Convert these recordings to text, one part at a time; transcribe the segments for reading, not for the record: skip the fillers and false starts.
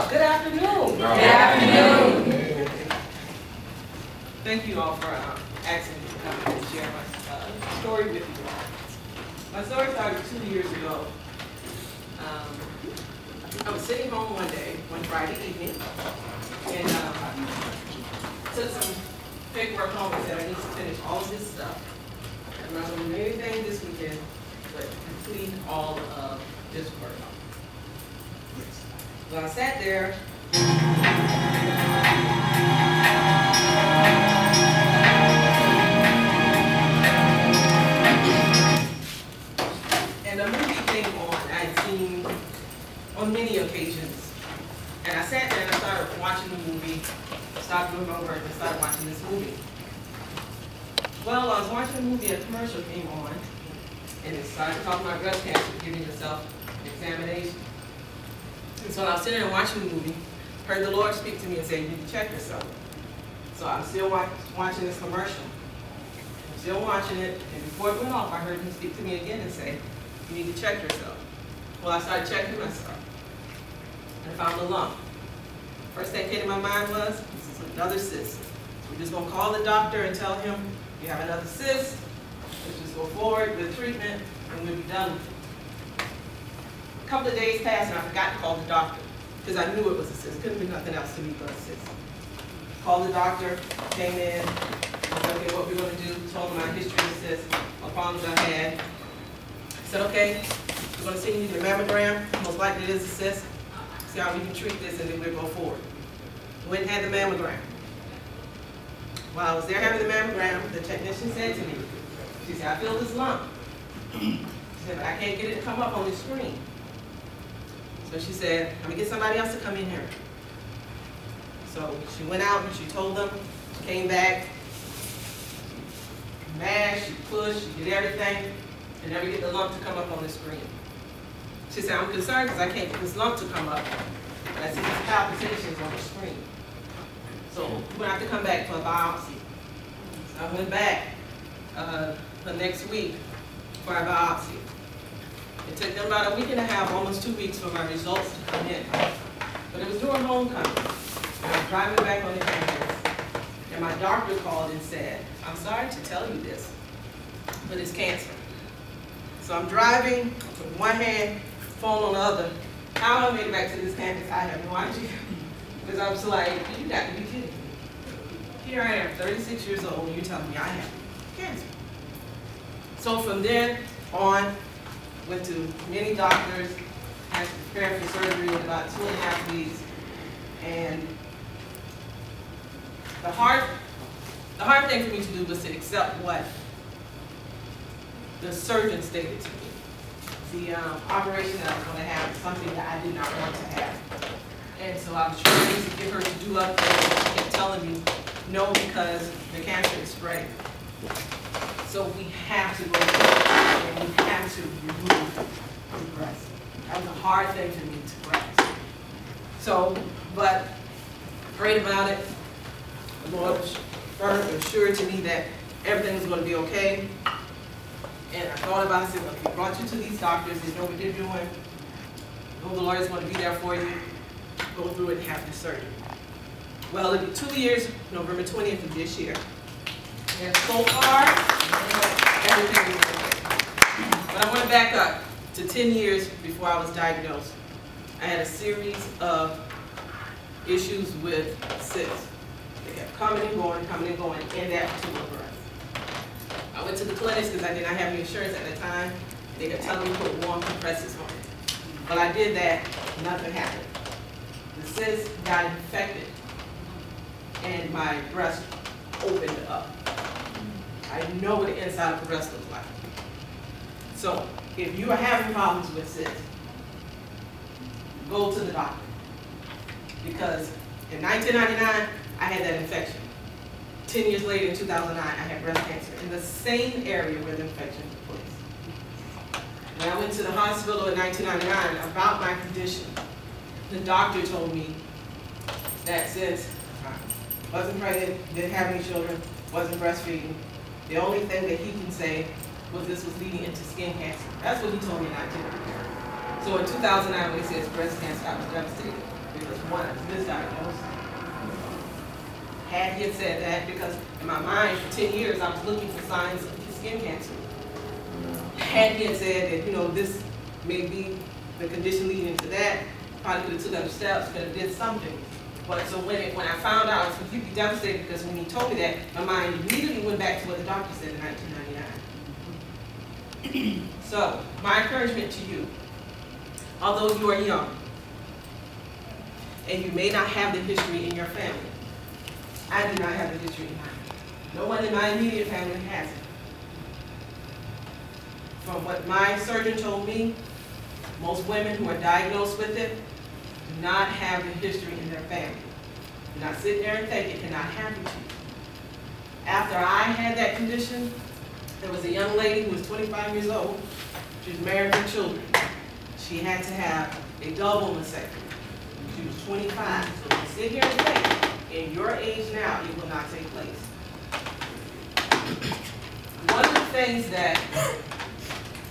up. Good afternoon. Good afternoon. Thank you all for asking me to come and share my story with you all. My story started 2 years ago. I was sitting home one day, one Friday evening, and took some paperwork home and said I need to finish all of this stuff. I'm not going to do anything this weekend, but complete all of this work. So I sat there. And a movie came on. I'd seen on many occasions. And I sat there and I started watching the movie, stopped doing my work and started watching this movie. Well, I was watching the movie, a commercial came on, and it started talking about breast cancer, giving yourself an examination. And so I was sitting there watching the movie, heard the Lord speak to me and say, you need to check yourself. So I'm still watching this commercial. I'm still watching it, and before it went off, I heard him speak to me again and say, you need to check yourself. Well, I started checking myself, and I found a lump. First thing that came to my mind was, this is another cyst. We're just going to call the doctor and tell him you have another cyst. Let's just go forward with treatment, and we'll be done with it. A couple of days passed, and I forgot to call the doctor because I knew it was a cyst. Couldn't be nothing else to me but a cyst. Called the doctor, came in, and said, okay, what we're going to do, told him my history of cyst, what problems I had. Said, okay, we're going to send you to the mammogram. Most likely it is a cyst. See how we can treat this, and then we'll go forward. Went and had the mammogram. While I was there having the mammogram, the technician said to me, she said, I feel this lump. She said, but I can't get it to come up on the screen. So she said, I'm going to get somebody else to come in here. So she went out and she told them, she came back, she mashed, she pushed, she did everything, and never get the lump to come up on the screen. She said, I'm concerned because I can't get this lump to come up. But I see these palpitations on the screen. So we're going to have to come back for a biopsy. So I went back the next week for a biopsy. It took them about a week and a half, almost 2 weeks for my results to come in. But it was during homecoming. I was driving back on the campus, and my doctor called and said, I'm sorry to tell you this, but it's cancer. So I'm driving with one hand, phone on the other. How I made it back to this campus, I have no idea. Because I was like, you got to be kidding me. Here I am, 36 years old, and you're telling me I have cancer. So from then on, went to many doctors, had to prepare for surgery in about 2.5 weeks. And the hard thing for me to do was to accept what the surgeon stated to me. The operation that I was going to have was something that I did not want to have. And so I was trying to get her to do other things, and she kept telling me no because the cancer is spreading. So we have to go and we have to remove the breast. That was a hard thing for me to grasp. So, but prayed about it. The Lord assured to me that everything was going to be okay. And I thought about it and said, well, if he brought you to these doctors, they know what they're doing. Know the Lord is going to be there for you. Go through it and have the surgery. Well, it'll be 2 years, November 20th of this year. And so far, everything is okay. But I want to back up to 10 years before I was diagnosed. I had a series of issues with cysts. They kept coming and going in that particular breast. I went to the clinics because I did not have any insurance at the time. They kept telling me to put warm compresses on it. But I did that, nothing happened. The cyst got infected and my breast opened up. I know what the inside of the breast looks like. So if you are having problems with cysts, go to the doctor. Because in 1999, I had that infection. 10 years later, in 2009, I had breast cancer in the same area where the infection took place. When I went to the hospital in 1999 about my condition, the doctor told me that since I wasn't pregnant, didn't have any children, wasn't breastfeeding, the only thing that he can say was this was leading into skin cancer. That's what he told me not to do. So in 2009, when he says breast cancer, I was devastated because one this diagnosis. Had he had said that, because in my mind for 10 years I was looking for signs of skin cancer. Had he had said that, you know, this may be the condition leading into that, probably could have took other steps, could have did something. But so when I found out, I was completely devastated, because when he told me that, my mind immediately went back to what the doctor said in 1999. So my encouragement to you, although you are young, and you may not have the history in your family, I do not have the history in mine. No one in my immediate family has it. From what my surgeon told me, most women who are diagnosed with it do not have the history in their family. Do not sit there and think it cannot happen to you. After I had that condition, there was a young lady who was 25 years old. She was married with children. She had to have a double mastectomy. She was 25. So you sit here and think, in your age now, it will not take place. One of the things that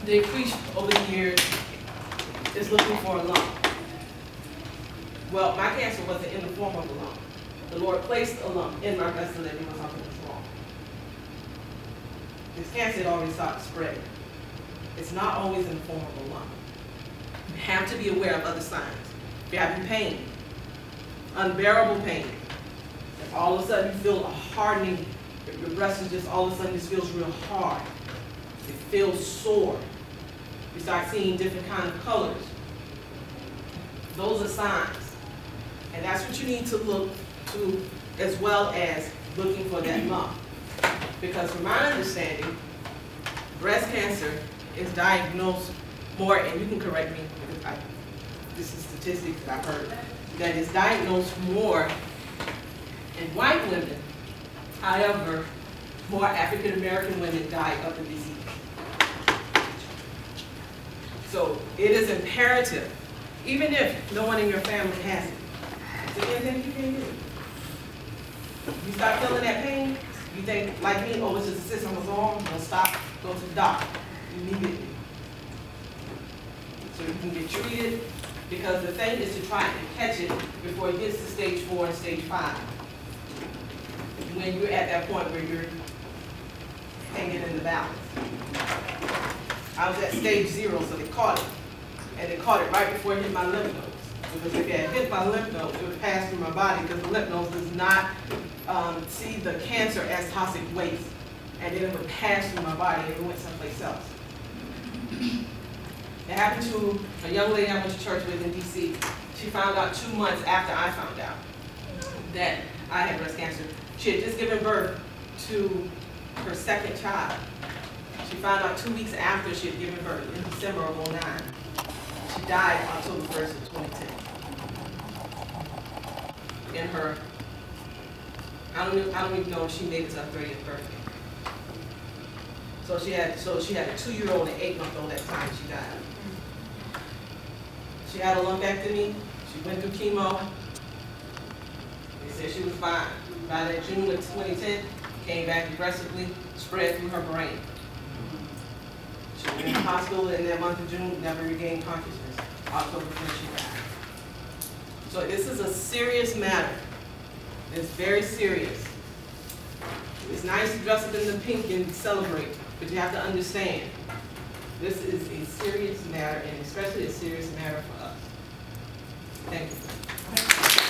they increased over the years is looking for a lump. Well, my cancer wasn't in the form of a lump. The Lord placed a lump in my breast and let me know something was wrong. This cancer had already started spreading. It's not always in the form of a lump. You have to be aware of other signs. If you're having pain, unbearable pain, if all of a sudden you feel a hardening, your breast is just all of a sudden just feels real hard. It feels sore. You start seeing different kind of colors. Those are signs. And that's what you need to look to, as well as looking for that lump. Because from my understanding, breast cancer is diagnosed more, and you can correct me, because this is statistics that I've heard, that is diagnosed more in white women. However, more African American women die of the disease. So it is imperative, even if no one in your family has it, is there anything you can do? You start feeling that pain, you think, like me, oh, it's just a cyst on the arm, don't stop, go to the doctor immediately. So you can get treated, because the thing is to try and catch it before it gets to stage 4 and stage 5. When you're at that point where you're hanging in the balance. I was at stage 0, so they caught it. And they caught it right before it hit my lymph nodes. Because if it had hit my lymph nodes, it would pass through my body, because the lymph nodes does not see the cancer as toxic waste. And then it would pass through my body and it went someplace else. It happened to a young lady I went to church with in DC. She found out 2 months after I found out that I had breast cancer. She had just given birth to her second child. She found out 2 weeks after she had given birth, in December of '09. She died October 1st of 2010. In her, I don't even know if she made it to her 30th birthday. So she had a 2-year-old and 8-month-old at the time she died. She had a lumpectomy. She went through chemo. They said she was fine. By that June of 2010, came back aggressively, spread through her brain. She was in the hospital in that month of June, never regained consciousness. October 1st, she died. So this is a serious matter. It's very serious. It's nice to dress up in the pink and celebrate, but you have to understand, this is a serious matter, and especially a serious matter for us. Thank you.